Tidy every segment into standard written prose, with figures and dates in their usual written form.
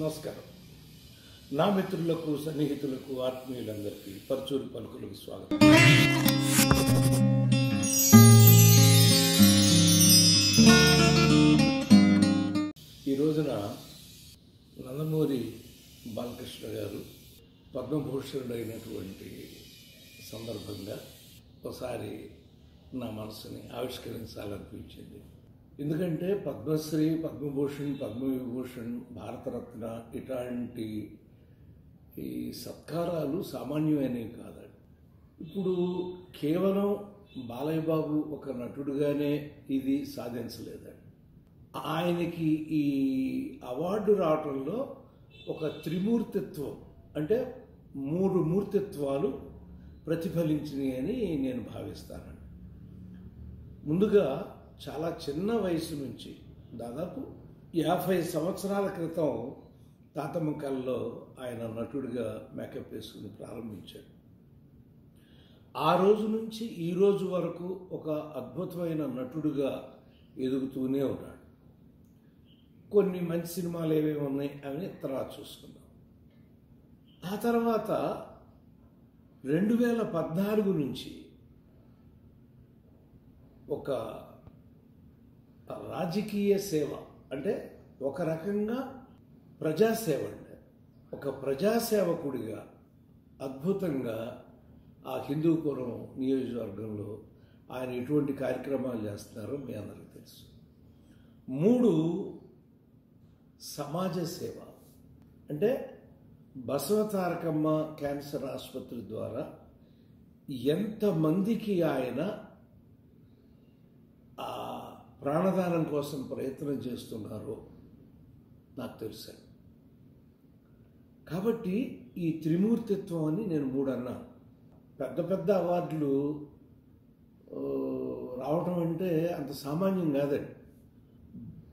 నమస్కారం. నా మిత్రులకు, సన్నిహితులకు, ఆత్మీయులందరికీ పరచూరి పలుకులకు స్వాగతం. ఈ రోజున నందమూరి బాలకృష్ణ గారు పద్మభూషణుడైనటువంటి సందర్భంగా ఒకసారి నా మనసుని ఆవిష్కరించాలనిపించింది. ఎందుకంటే పద్మశ్రీ, పద్మభూషణ్, పద్మవిభూషణ్, భారతరత్న ఇట్లాంటి ఈ సత్కారాలు సామాన్యమైనవి కాదండి. ఇప్పుడు కేవలం బాలయ్య బాబు ఒక నటుడుగానే ఇది సాధించలేదండి. ఆయనకి ఈ అవార్డు రావటంలో ఒక త్రిమూర్తిత్వం, అంటే 3 మూర్తిత్వాలు ప్రతిఫలించినాయి అని నేను భావిస్తానండి. ముందుగా చాలా చిన్న వయసు నుంచి దాదాపు 50 సంవత్సరాల క్రితం తాతమ్మకల్లో ఆయన నటుడిగా మేకప్ వేసుకుని ప్రారంభించాడు. ఆ రోజు నుంచి ఈ రోజు వరకు ఒక అద్భుతమైన నటుడిగా ఎదుగుతూనే ఉన్నాడు. కొన్ని మంచి సినిమాలు ఏమేమి ఉన్నాయి అవి తర్వాత చూసుకుందాం. ఆ తర్వాత 2014 నుంచి ఒక రాజకీయ సేవ, అంటే ఒక రకంగా ప్రజాసేవ, అంటే ఒక ప్రజాసేవకుడిగా అద్భుతంగా ఆ హిందూపురం నియోజకవర్గంలో ఆయన ఎటువంటి కార్యక్రమాలు చేస్తున్నారో మీ అందరికీ తెలుసు. 3 సమాజ సేవ, అంటే బసవతారకమ్మ క్యాన్సర్ ఆసుపత్రి ద్వారా ఎంతమందికి ఆయన ఆ ప్రాణదానం కోసం ప్రయత్నం చేస్తున్నారో నాకు తెలుసు. కాబట్టి ఈ త్రిమూర్తిత్వం అని నేను 3 అన్నాను. పెద్ద పెద్ద అవార్డులు రావటం అంటే అంత సామాన్యం కాదండి.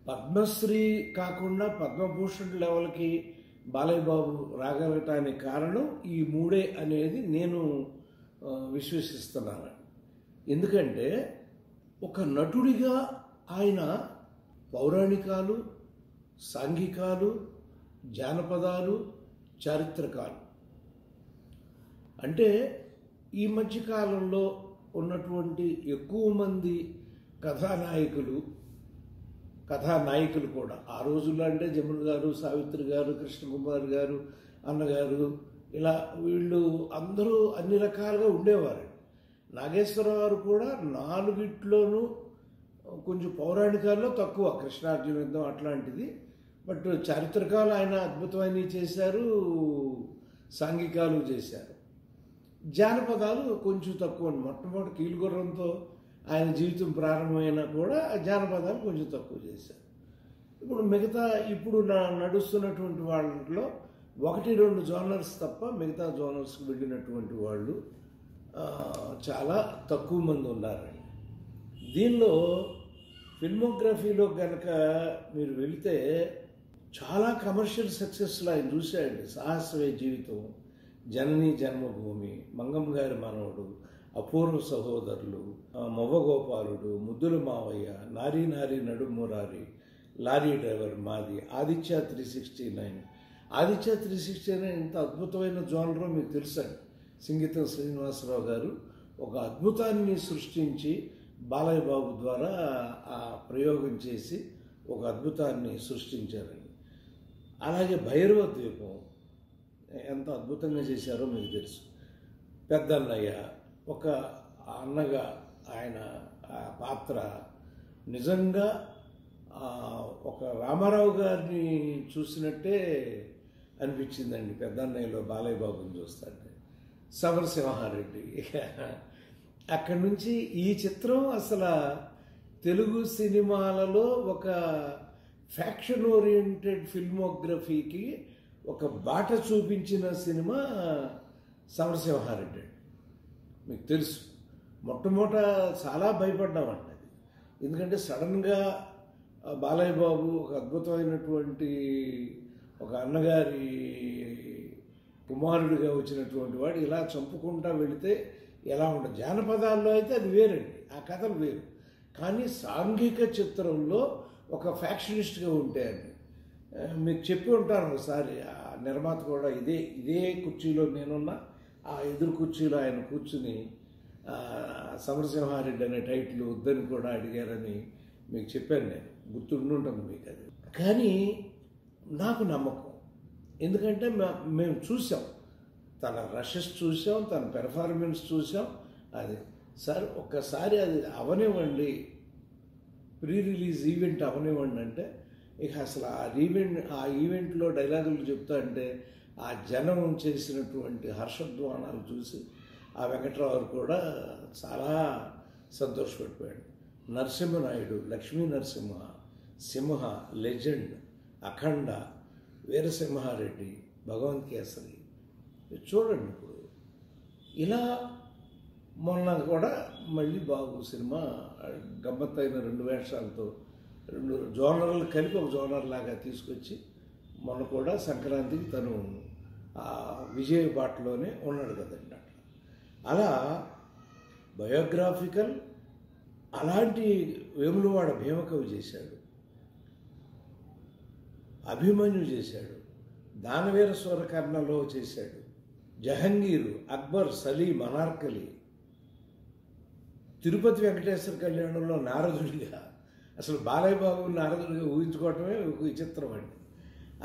పద్మశ్రీ కాకుండా పద్మభూషణ్ లెవెల్కి బాలయ్య బాబు రాగలగటానికి కారణం ఈ 3 అనేది నేను విశ్వసిస్తున్నాను. ఎందుకంటే ఒక నటుడిగా ఆయన పౌరాణికాలు, సాంఘికాలు, జానపదాలు, చారిత్రకాలు, అంటే ఈ మధ్యకాలంలో ఉన్నటువంటి ఎక్కువ మంది కథానాయకులు కూడా ఆ రోజుల్లో అంటే జమున గారు, సావిత్రి గారు, కృష్ణకుమార్ గారు, అన్నగారు, ఇలా వీళ్ళు అందరూ అన్ని రకాలుగా ఉండేవారు. నాగేశ్వరరావు గారు కూడా 4 కొంచెం పౌరాణికాల్లో తక్కువ, కృష్ణార్జున యుద్ధం అట్లాంటిది. బట్ చారిత్రకాలు ఆయన అద్భుతమైనవి చేశారు, సాంఘికాలు చేశారు. జానపదాలు కొంచెం తక్కువ. మొట్టమొదటి కీలుగుర్రంతో ఆయన జీవితం ప్రారంభమైనా కూడా జానపదాలు కొంచెం తక్కువ చేశారు. ఇప్పుడు నడుస్తున్నటువంటి వాళ్ళలో 1-2 జోనర్స్ తప్ప మిగతా జోనర్స్కి వెళ్ళినటువంటి వాళ్ళు చాలా తక్కువ మంది ఉన్నారండి. దీనిలో ఫిల్మోగ్రఫీలో కనుక మీరు వెళితే చాలా కమర్షియల్ సక్సెస్లు ఆయన చూశాడండి. సాహసవే జీవితం, జననీ జన్మభూమి, మంగమ్మ గారి మనవడు, అపూర్వ సహోదరులు, మొవ్వగోపాలుడు, ముద్దుల మావయ్య, నారీ నారీ నడుమురారి, లారీ డ్రైవర్ మాది, ఆదిత్య 369. ఆదిత్య 369 ఇంత అద్భుతమైన జోనరో మీకు తెలుసండి. సింగీతం శ్రీనివాసరావు గారు ఒక అద్భుతాన్ని సృష్టించి బాలయ్య బాబు ద్వారా ఆ ప్రయోగం చేసి ఒక అద్భుతాన్ని సృష్టించారండి. అలాగే భైరవ ద్వీపం ఎంత అద్భుతంగా చేశారో మీకు తెలుసు. పెద్దన్నయ్య ఒక అన్నగా ఆయన పాత్ర నిజంగా ఒక రామారావు గారిని చూసినట్టే అనిపించిందండి పెద్దన్నయ్యలో బాలయ్య బాబుని చూస్తుంటే. సమరసింహారెడ్డి, అక్కడి నుంచి ఈ చిత్రం అసలు తెలుగు సినిమాలలో ఒక ఫ్యాక్షన్ ఓరియంటెడ్ ఫిల్మోగ్రఫీకి ఒక బాట చూపించిన సినిమా సమరసింహారెడ్డి. మీకు తెలుసు, మొట్టమొదట చాలా భయపడ్డామండి. ఎందుకంటే సడన్గా బాలయ్య బాబు ఒక అద్భుతమైనటువంటి ఒక అన్నగారి కుమారుడిగా వచ్చినటువంటి వాడు ఇలా చంపుకుంటా వెళితే ఎలా ఉంటుంది. జానపదాల్లో అయితే అది వేరండి, ఆ కథలు వేరు. కానీ సాంఘిక చిత్రంలో ఒక ఫ్యాక్షనిస్ట్గా ఉంటే అండి మీకు చెప్పి ఉంటాను ఒకసారి. ఆ నిర్మాత కూడా ఇదే కుర్చీలో నేనున్నా, ఆ ఎదురు కుర్చీలో ఆయన కూర్చుని సమరసింహారెడ్డి అనే టైటిల్ వద్దని కూడా అడిగారని మీకు చెప్పాను. నేను గుర్తుండుంటుంది మీకు అది. కానీ నాకు నమ్మకం, ఎందుకంటే మేము చూసాం, తన రషెస్ చూసాం, తన పెర్ఫార్మెన్స్ చూసాం. అది సార్ ఒక్కసారి అది అవనివ్వండి, ప్రీ రిలీజ్ ఈవెంట్ అవనివ్వండి అంటే ఇక అసలు ఆ ఈవెంట్లో డైలాగులు చెప్తా అంటే ఆ జనం చేసినటువంటి హర్షధ్వానాలు చూసి ఆ వెంకట్రావు కూడా చాలా సంతోషపడిపోయాడు. నరసింహనాయుడు, లక్ష్మీ నరసింహ, సింహ, లెజెండ్, అఖండ, వీరసింహారెడ్డి, భగవంత్ కేసరి చూడండి. ఇప్పుడు ఇలా మొన్న కూడా మళ్ళీ బాబు సినిమా గమ్మత్తైన 2 వేషాలతో 2 జోనర్లు కలిపి ఒక జోనర్ లాగా తీసుకొచ్చి మొన్న కూడా సంక్రాంతికి తను విజయ బాటలోనే ఉన్నాడు కదండి. అలా బయోగ్రాఫికల్, అలాంటి వేములవాడ భీమకవి చేశాడు, అభిమన్యు చేశాడు, దానవీర సూరకర్ణలో చేశాడు, జహంగీరు, అక్బర్, సలీం, అనార్కలి, తిరుపతి వెంకటేశ్వర కళ్యాణంలో నారదుడిగా, అసలు బాలయ్య బాబు నారదుడిగా ఊహించుకోవటమే ఒక విచిత్రం అండి.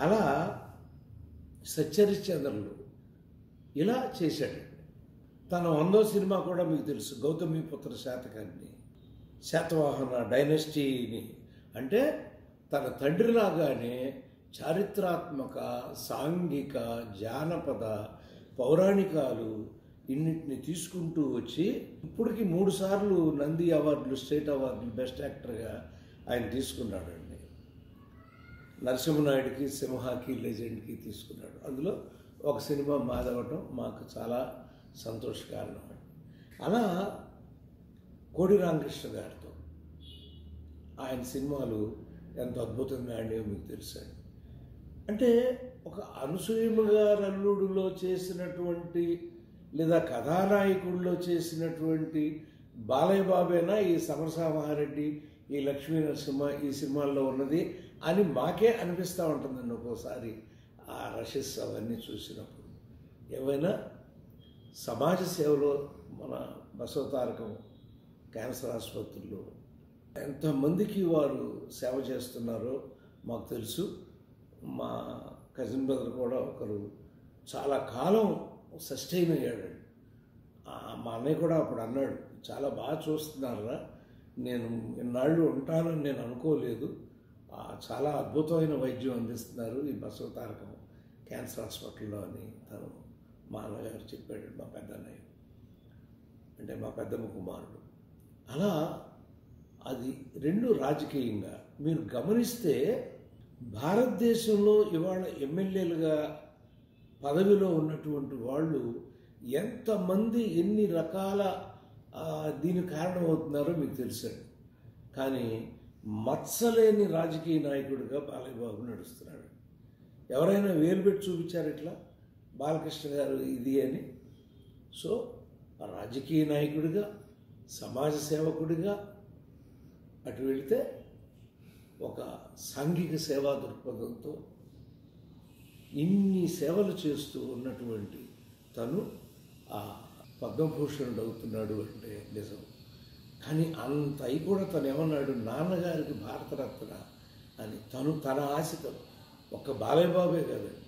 అలా సచ్చరిశ్చంద్రులు ఇలా చేశాడండి. తన 100వ సినిమా కూడా మీకు తెలుసు, గౌతమిపుత్ర శాతకాన్ని, శాతవాహన డైనస్టీని. అంటే తన తండ్రిలాగానే చారిత్రాత్మక, సాంఘిక, జానపద, పౌరాణికాలు ఇన్నింటిని తీసుకుంటూ వచ్చి ఇప్పటికి 3 సార్లు నంది అవార్డులు, స్టేట్ అవార్డులు బెస్ట్ యాక్టర్గా ఆయన తీసుకున్నాడండి. నరసింహనాయుడికి, సింహాకి, లెజెండ్కి తీసుకున్నాడు. అందులో ఒక సినిమా మాదవటం మాకు చాలా సంతోషకారణం అండి. అలా కోడి రామకృష్ణ గారితో ఆయన సినిమాలు ఎంత అద్భుతంగా ఆడేవో మీకు తెలుసండి. అంటే ఒక అనసూయమ్మ గారు అల్లుడులో చేసినటువంటి లేదా కథానాయకుడిలో చేసినటువంటి బాలయ్య బాబేనా ఈ సమరసింహారెడ్డి, ఈ లక్ష్మీ నరసింహ ఈ సినిమాల్లో ఉన్నది అని మాకే అనిపిస్తూ ఉంటుందండి ఒక్కోసారి ఆ రషెస్ అవన్నీ చూసినప్పుడు. ఏమైనా సమాజ సేవలో మన బసవతారకం క్యాన్సర్ ఆసుపత్రుల్లో ఎంతమందికి వారు సేవ చేస్తున్నారో మాకు తెలుసు. మా కజిన్ బ్రదర్ కూడా ఒకరు చాలా కాలం సస్టైన్ అయ్యాడండి. మా అన్నయ్య కూడా అప్పుడు అన్నాడు, చాలా బాగా చూస్తున్నారా, నేను ఇన్నాళ్ళు ఉంటానని నేను అనుకోలేదు, చాలా అద్భుతమైన వైద్యం అందిస్తున్నారు ఈ బసవతారకం క్యాన్సర్ హాస్పిటల్లో అని తను మా అన్నగారు చెప్పాడు, మా పెద్దన్నయ్య అంటే మా పెద్దమ్మ కుమారుడు. అలా అది 2 రాజకీయంగా మీరు గమనిస్తే భారతదేశంలో ఇవాళ ఎమ్మెల్యేలుగా పదవిలో ఉన్నటువంటి వాళ్ళు ఎంతమంది ఎన్ని రకాల దీనికి కారణమవుతున్నారో మీకు తెలుసండి. కానీ మత్సలేని రాజకీయ నాయకుడిగా బాలయ్య బాబు నడుస్తున్నాడు. ఎవరైనా వేలు పెట్టి చూపించారు ఇట్లా బాలకృష్ణ గారు ఇది అని? సో రాజకీయ నాయకుడిగా, సమాజ సేవకుడిగా అటు వెళితే ఒక సాంఘిక సేవా దృక్పథంతో ఇన్ని సేవలు చేస్తూ ఉన్నటువంటి తను ఆ పద్మభూషణుడు అవుతున్నాడు అంటే నిజం. కానీ అంత అయి కూడా తను ఏమన్నాడు, నాన్నగారికి భారతరత్న అని తన ఆశతో ఒక్క బాలయ్య బాబే కదండి,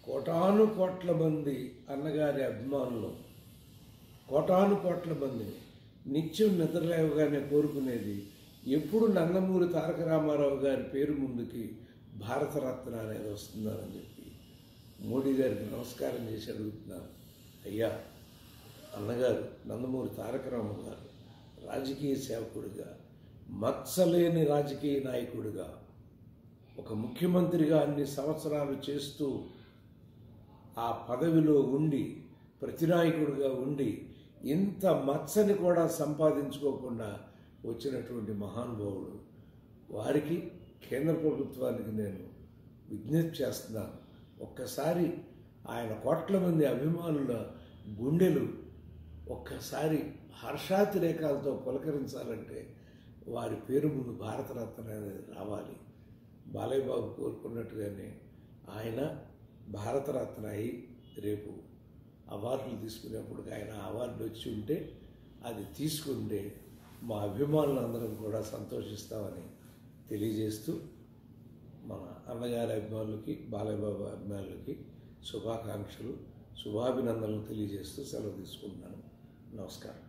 కోటాను కోట్ల మంది అన్నగారి అభిమానులు, కోటాను కోట్ల మందిని నిత్యం నిద్రలేవగానే కోరుకునేది ఎప్పుడు నందమూరి తారక రామారావు గారి పేరు ముందుకి భారతరత్న అనేది వస్తుందని చెప్పి మోడీ గారికి నమస్కారం చేసి అడుగుతున్నారు. అయ్యా, అన్నగారు నందమూరి తారక రామారావు గారు రాజకీయ సేవకుడిగా, మత్సలేని రాజకీయ నాయకుడిగా, ఒక ముఖ్యమంత్రిగా అన్ని సంవత్సరాలు చేస్తూ ఆ పదవిలో ఉండి ప్రతినాయకుడిగా ఉండి ఇంత మత్సని కూడా సంపాదించుకోకుండా వచ్చినటువంటి మహానుభావుడు. వారికి కేంద్ర ప్రభుత్వానికి నేను విజ్ఞప్తి చేస్తున్నాను, ఒక్కసారి ఆయన కోట్ల మంది అభిమానుల గుండెలు ఒక్కసారి హర్షాతిరేకాలతో పులకరించాలంటే వారి పేరు ముందు భారతరత్న అనేది రావాలి. బాలయ్య బాబు కోరుకున్నట్టుగానే ఆయన భారతరత్న అయి రేపు అవార్డులు తీసుకునేప్పుడు ఆయన అవార్డు వచ్చి ఉంటే అది తీసుకుంటే మా అభిమానులందరం కూడా సంతోషిస్తామని తెలియజేస్తూ మన అన్నగారి అభిమానులకి బాలయ్య బాబు అభిమానులకి శుభాకాంక్షలు శుభాభినందనలు తెలియజేస్తూ సెలవు తీసుకుంటున్నాను. నమస్కారం.